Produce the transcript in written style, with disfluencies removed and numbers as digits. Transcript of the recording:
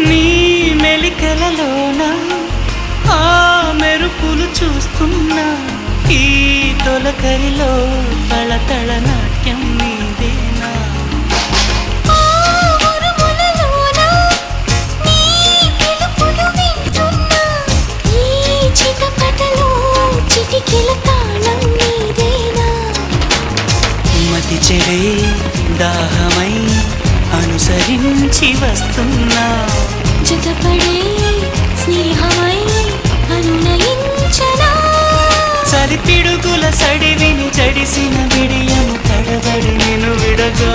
నీ మెలికలలోన ఆ మెరుపులు చూస్తున్నా ఈ తొలకరిలో తళతళ నాట్యం నీదేనా మతి చెడై దాహమై అనుసరించి వస్తున్నా జతపడే స్నేహమై అనునయించనా చలి పిడుగుల సడివిని జడిసిన విడియము తడబడి నిన్ను విడగా